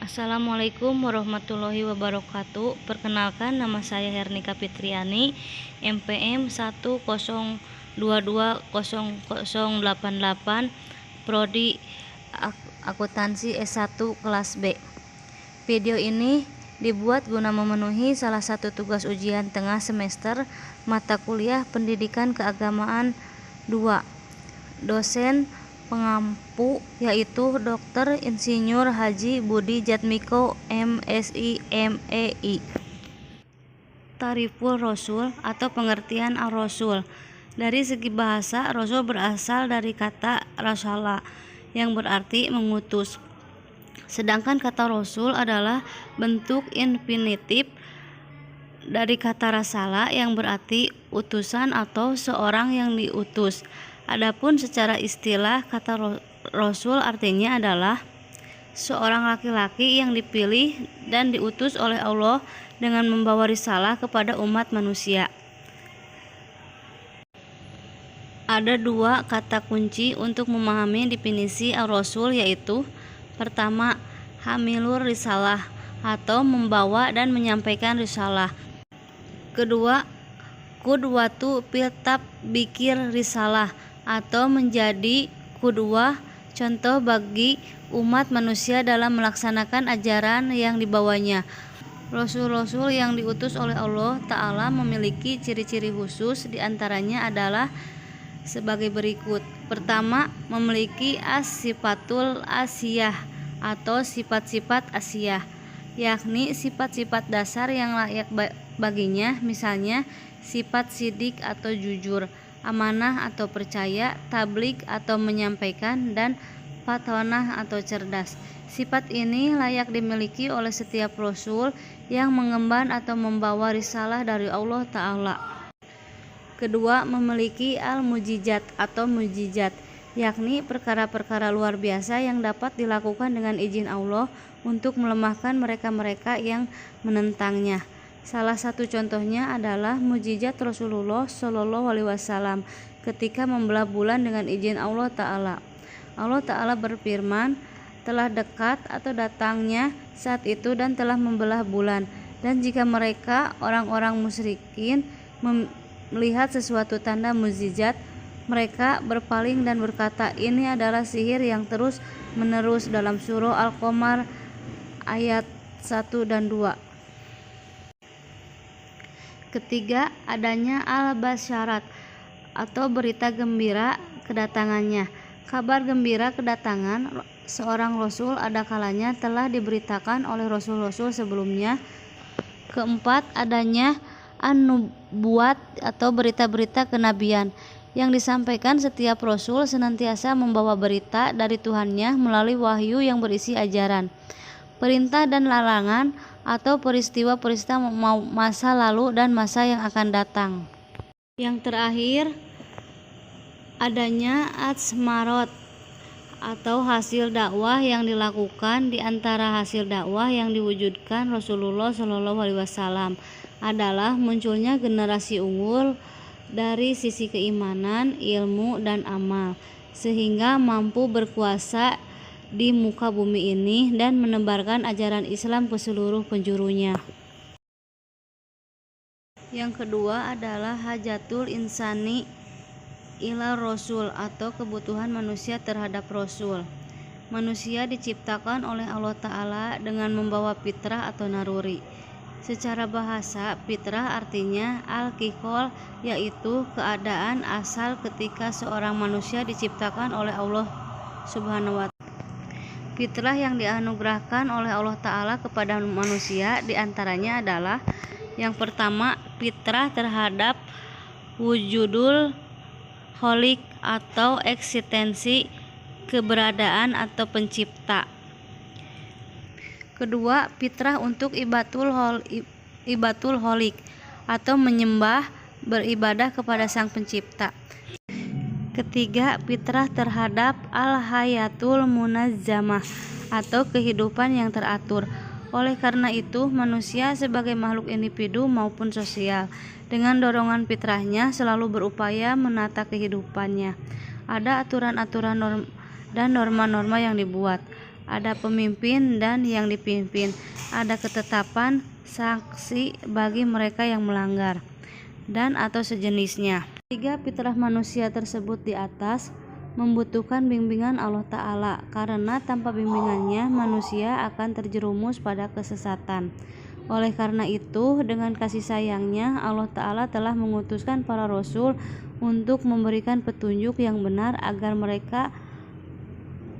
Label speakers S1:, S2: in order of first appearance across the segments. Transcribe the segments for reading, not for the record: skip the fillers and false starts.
S1: Assalamualaikum warahmatullahi wabarakatuh. Perkenalkan, nama saya Hernika Fitriani, MPM 102200088, Prodi Akuntansi S1 kelas B. Video ini dibuat guna memenuhi salah satu tugas ujian tengah semester mata kuliah Pendidikan Keagamaan 2. Dosen pengampu yaitu Dr. Insinyur Haji Budi Jatmiko, MSI, MEI. Tariful Rasul atau pengertian ar-Rasul. Dari segi bahasa, Rasul berasal dari kata rasala yang berarti mengutus. Sedangkan kata Rasul adalah bentuk infinitif dari kata rasala yang berarti utusan atau seorang yang diutus. Adapun secara istilah, kata Rasul artinya adalah seorang laki-laki yang dipilih dan diutus oleh Allah dengan membawa risalah kepada umat manusia. Ada dua kata kunci untuk memahami definisi ar-Rasul, yaitu pertama, hamilur risalah atau membawa dan menyampaikan risalah. Kedua, qudwatu fil tatbikir risalah atau menjadi qudwah, contoh bagi umat manusia dalam melaksanakan ajaran yang dibawanya. Rasul-rasul yang diutus oleh Allah Ta'ala memiliki ciri-ciri khusus, diantaranya adalah sebagai berikut. Pertama, memiliki as-sifatul asiyah atau sifat-sifat asiyah, yakni sifat-sifat dasar yang layak baginya, misalnya sifat sidik atau jujur, amanah atau percaya, tablik atau menyampaikan, dan fatonah atau cerdas. Sifat ini layak dimiliki oleh setiap rasul yang mengemban atau membawa risalah dari Allah Ta'ala. Kedua, memiliki al-mujizat atau mujizat, yakni perkara-perkara luar biasa yang dapat dilakukan dengan izin Allah untuk melemahkan mereka-mereka yang menentangnya. Salah satu contohnya adalah mujizat Rasulullah Shallallahu Alaihi Wasallam ketika membelah bulan dengan izin Allah Ta'ala. Allah Ta'ala berfirman, telah dekat atau datangnya saat itu dan telah membelah bulan, dan jika mereka orang-orang musyrikin melihat sesuatu tanda mukjizat, mereka berpaling dan berkata, ini adalah sihir yang terus menerus, dalam surah Al-Qamar ayat 1 dan 2. Ketiga, adanya al-basyarat atau berita gembira kedatangannya. Kabar gembira kedatangan seorang rasul ada kalanya telah diberitakan oleh rasul-rasul sebelumnya. Keempat, adanya an-nubuwat atau berita-berita kenabian yang disampaikan setiap rasul senantiasa membawa berita dari Tuhannya melalui wahyu yang berisi ajaran, perintah dan larangan, atau peristiwa-peristiwa masa lalu dan masa yang akan datang. Yang terakhir, adanya atsmarot atau hasil dakwah yang dilakukan. Di antara hasil dakwah yang diwujudkan Rasulullah Shallallahu Alaihi Wasallam adalah munculnya generasi unggul dari sisi keimanan, ilmu, dan amal, sehingga mampu berkuasa di muka bumi ini dan menebarkan ajaran Islam ke seluruh penjurunya. Yang kedua adalah hajatul insani ila rasul atau kebutuhan manusia terhadap rasul. Manusia diciptakan oleh Allah Ta'ala dengan membawa fitrah atau naruri. Secara bahasa, fitrah artinya al-kikol, yaitu keadaan asal ketika seorang manusia diciptakan oleh Allah Subhanahu wa Ta'ala. Fitrah yang dianugerahkan oleh Allah Ta'ala kepada manusia diantaranya adalah yang pertama, fitrah terhadap wujudul kholik atau eksistensi keberadaan atau pencipta. Kedua, fitrah untuk ibatul kholik atau menyembah, beribadah kepada sang pencipta. Ketiga, fitrah terhadap al-hayatul munazzamah atau kehidupan yang teratur. Oleh karena itu, manusia sebagai makhluk individu maupun sosial dengan dorongan fitrahnya selalu berupaya menata kehidupannya. Ada aturan-aturan dan norma-norma yang dibuat. ada pemimpin dan yang dipimpin, ada ketetapan sanksi bagi mereka yang melanggar, dan atau sejenisnya. 3. Fitrah manusia tersebut di atas membutuhkan bimbingan Allah Ta'ala, karena tanpa bimbingannya manusia akan terjerumus pada kesesatan. Oleh karena itu, dengan kasih sayangnya Allah Ta'ala telah mengutuskan para rasul untuk memberikan petunjuk yang benar agar mereka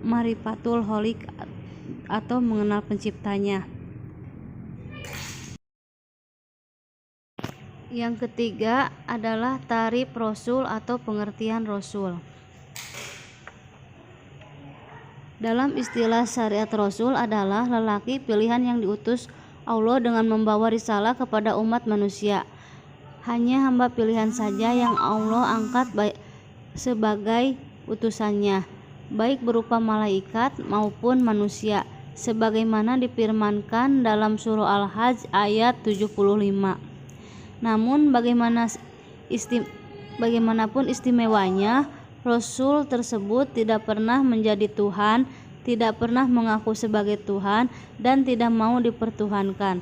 S1: marifatul holik atau mengenal penciptanya. Yang ketiga adalah tarif rasul atau pengertian rasul. Dalam istilah syariat rasul adalah lelaki pilihan yang diutus Allah dengan membawa risalah kepada umat manusia. Hanya hamba pilihan saja yang Allah angkat sebagai utusannya, baik berupa malaikat maupun manusia, sebagaimana difirmankan dalam surah Al-Hajj ayat 75. Namun bagaimanapun istimewanya, Rasul tersebut tidak pernah menjadi Tuhan, tidak pernah mengaku sebagai Tuhan, dan tidak mau dipertuhankan.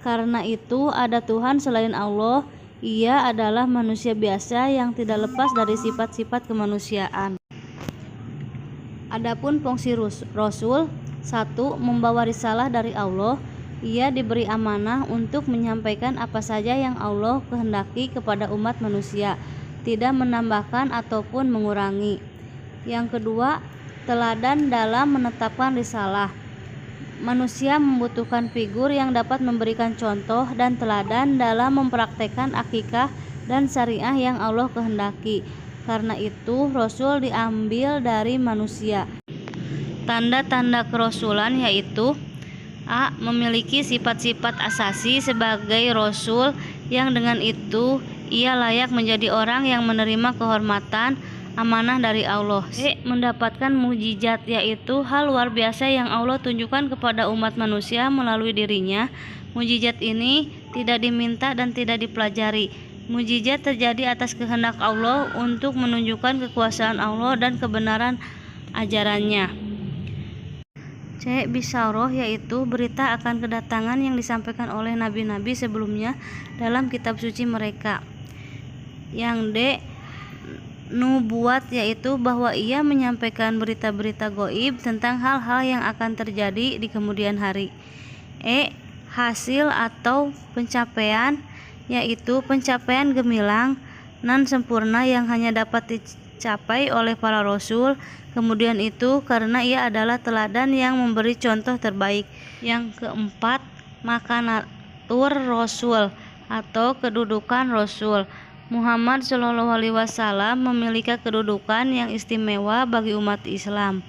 S1: Karena itu ada Tuhan selain Allah, ia adalah manusia biasa yang tidak lepas dari sifat-sifat kemanusiaan. Adapun fungsi Rasul, 1. Membawa risalah dari Allah. Ia diberi amanah untuk menyampaikan apa saja yang Allah kehendaki kepada umat manusia, tidak menambahkan ataupun mengurangi. Yang kedua, teladan dalam menetapkan risalah. Manusia membutuhkan figur yang dapat memberikan contoh dan teladan dalam mempraktekkan akikah dan syariah yang Allah kehendaki. Karena itu, Rasul diambil dari manusia. Tanda-tanda kerasulan yaitu: A. Memiliki sifat-sifat asasi sebagai Rasul yang dengan itu ia layak menjadi orang yang menerima kehormatan amanah dari Allah. B. Mendapatkan mukjizat, yaitu hal luar biasa yang Allah tunjukkan kepada umat manusia melalui dirinya. Mukjizat ini tidak diminta dan tidak dipelajari. Mukjizat terjadi atas kehendak Allah untuk menunjukkan kekuasaan Allah dan kebenaran ajarannya. C. Bisyarah, yaitu berita akan kedatangan yang disampaikan oleh nabi-nabi sebelumnya dalam kitab suci mereka. Yang D. Nubuat, yaitu bahwa ia menyampaikan berita-berita gaib tentang hal-hal yang akan terjadi di kemudian hari. E. Hasil atau pencapaian, yaitu pencapaian gemilang nan sempurna yang hanya dapat dicapai oleh para rasul. Kemudian itu karena ia adalah teladan yang memberi contoh terbaik. Yang keempat, makanatur rasul atau kedudukan rasul. Muhammad SAW memiliki kedudukan yang istimewa bagi umat Islam.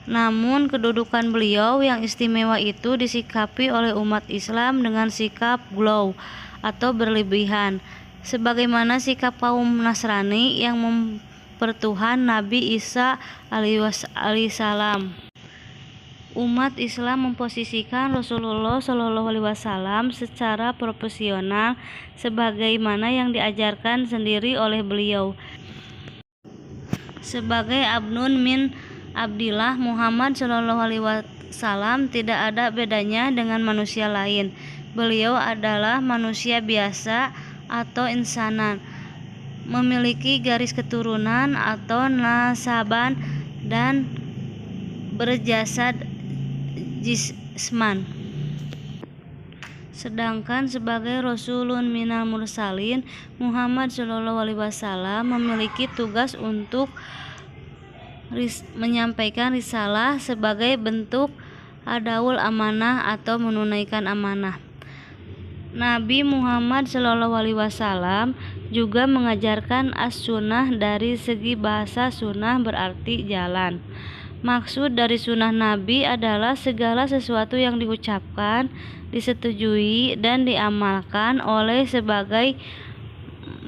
S1: Namun kedudukan beliau yang istimewa itu disikapi oleh umat Islam dengan sikap glow atau berlebihan, sebagaimana sikap kaum Nasrani yang mempertuhan Nabi Isa alaihissalam. Umat Islam memposisikan Rasulullah SAW secara profesional sebagaimana yang diajarkan sendiri oleh beliau. Sebagai Abdun min Abdillah, Muhammad SAW tidak ada bedanya dengan manusia lain. Beliau adalah manusia biasa atau insanan, memiliki garis keturunan atau nasaban dan berjasad jisman. Sedangkan sebagai Rasulun minal mursalin, Muhammad SAW memiliki tugas untuk menyampaikan risalah sebagai bentuk adaul amanah atau menunaikan amanah. Nabi Muhammad SAW juga mengajarkan as-sunnah. Dari segi bahasa, sunnah berarti jalan. Maksud dari sunnah Nabi adalah segala sesuatu yang diucapkan, disetujui, dan diamalkan oleh sebagai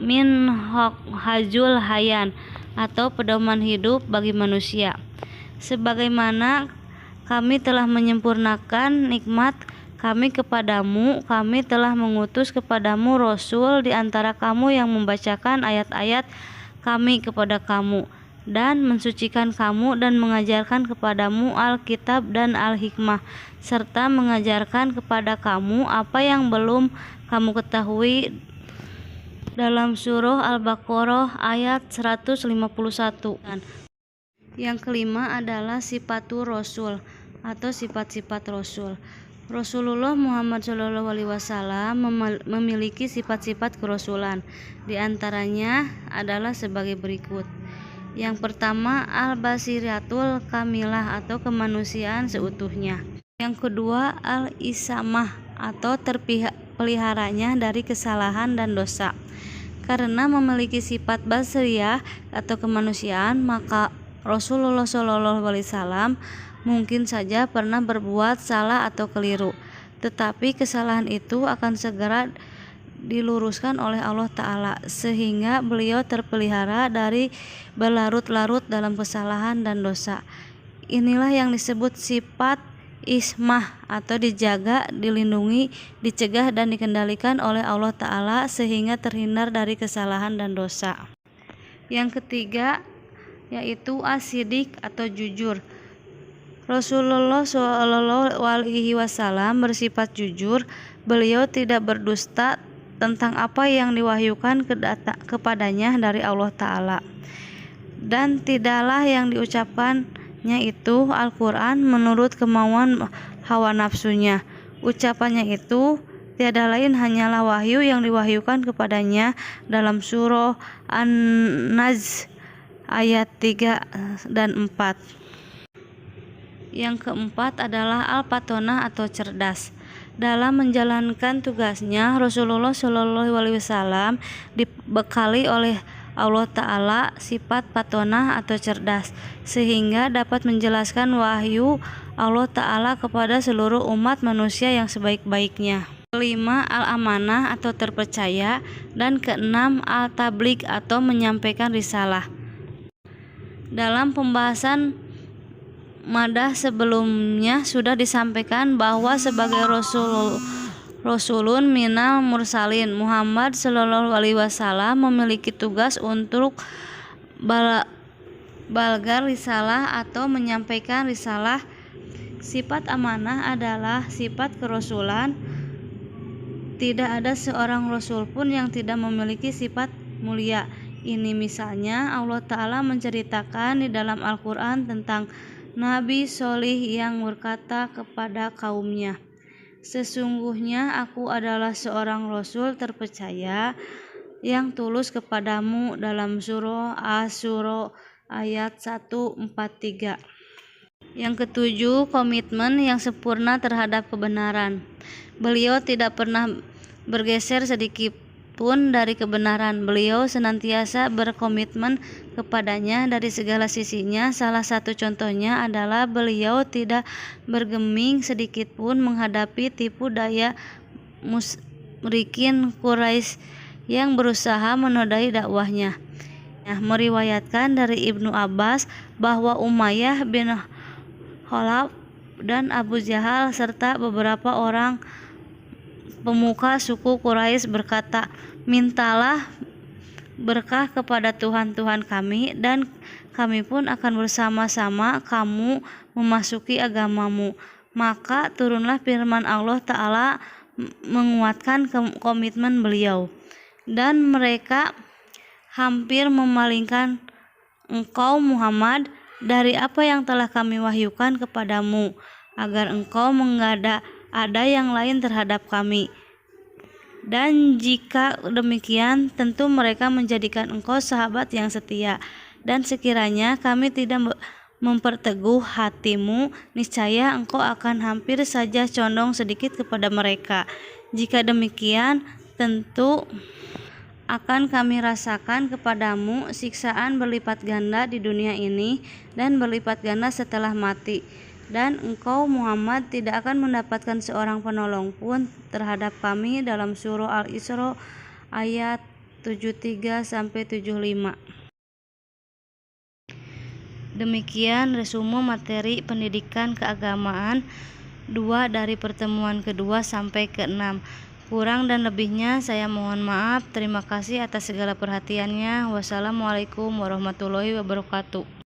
S1: minhajul hayan atau pedoman hidup bagi manusia. Sebagaimana kami telah menyempurnakan nikmat kami kepadamu, kami telah mengutus kepadamu Rasul di antara kamu yang membacakan ayat-ayat kami kepada kamu dan mensucikan kamu dan mengajarkan kepadamu Alkitab dan Al-Hikmah, serta mengajarkan kepada kamu apa yang belum kamu ketahui. Dalam surah Al-Baqarah ayat 151. Yang kelima adalah sifatur Rasul atau sifat-sifat Rasul. Rasulullah Muhammad SAW memiliki sifat-sifat kerasulan. Di antaranya adalah sebagai berikut. Yang pertama, al-basiratul kamilah atau kemanusiaan seutuhnya. Yang kedua, al-isamah atau terpeliharanya dari kesalahan dan dosa. Karena memiliki sifat basriyah atau kemanusiaan, maka Rasulullah SAW mungkin saja pernah berbuat salah atau keliru, tetapi kesalahan itu akan segera diluruskan oleh Allah Ta'ala, sehingga beliau terpelihara dari berlarut-larut dalam kesalahan dan dosa. Inilah yang disebut sifat ismah atau dijaga, dilindungi, dicegah dan dikendalikan oleh Allah Ta'ala sehingga terhindar dari kesalahan dan dosa. Yang ketiga yaitu asidik atau jujur. Rasulullah SAW bersifat jujur. Beliau tidak berdusta tentang apa yang diwahyukan kepadanya dari Allah Ta'ala, dan tidaklah yang diucapkannya itu Al-Quran menurut kemauan hawa nafsunya. Ucapannya itu tiada lain hanyalah wahyu yang diwahyukan kepadanya dalam surah An-Najm ayat 3 dan 4. Yang keempat adalah al-fatonah atau cerdas. Dalam menjalankan tugasnya, Rasulullah SAW dibekali oleh Allah Ta'ala sifat fatonah atau cerdas, sehingga dapat menjelaskan wahyu Allah Ta'ala kepada seluruh umat manusia yang sebaik-baiknya. Kelima, al-amanah atau terpercaya, dan keenam, al-tabligh atau menyampaikan risalah. Dalam pembahasan madah sebelumnya sudah disampaikan bahwa sebagai Rasulun minal mursalin, Muhammad SAW memiliki tugas untuk balgar risalah atau menyampaikan risalah. Sifat amanah adalah sifat kerasulan. Tidak ada seorang rasul pun yang tidak memiliki sifat mulia ini. Misalnya Allah Ta'ala menceritakan di dalam Al-Quran tentang Nabi Sholih yang berkata kepada kaumnya, "Sesungguhnya aku adalah seorang rasul terpercaya yang tulus kepadamu," dalam surah Asy-Syura ayat 143. Yang ketujuh, komitmen yang sempurna terhadap kebenaran. Beliau tidak pernah bergeser sedikit pun dari kebenaran. Beliau senantiasa berkomitmen kepadanya dari segala sisinya. Salah satu contohnya adalah beliau tidak bergeming sedikit pun menghadapi tipu daya musyrikin Quraisy yang berusaha menodai dakwahnya. Meriwayatkan dari Ibnu Abbas bahwa Umayyah bin Khalaf dan Abu Jahal serta beberapa orang pemuka suku Quraisy berkata, "Mintalah berkah kepada Tuhan-Tuhan kami, dan kami pun akan bersama-sama kamu memasuki agamamu." Maka turunlah firman Allah Ta'ala menguatkan komitmen beliau. Dan mereka hampir memalingkan engkau Muhammad dari apa yang telah kami wahyukan kepadamu, agar engkau mengada-ada yang lain terhadap kami. Dan jika demikian, tentu mereka menjadikan engkau sahabat yang setia. Dan sekiranya kami tidak memperteguh hatimu, niscaya engkau akan hampir saja condong sedikit kepada mereka. Jika demikian, tentu akan kami rasakan kepadamu siksaan berlipat ganda di dunia ini dan berlipat ganda setelah mati. Dan engkau Muhammad tidak akan mendapatkan seorang penolong pun terhadap kami, dalam surah Al-Isra ayat 73-75. Demikian resume materi pendidikan keagamaan 2 dari pertemuan kedua sampai ke-6. Kurang dan lebihnya saya mohon maaf. Terima kasih atas segala perhatiannya. Wassalamualaikum warahmatullahi wabarakatuh.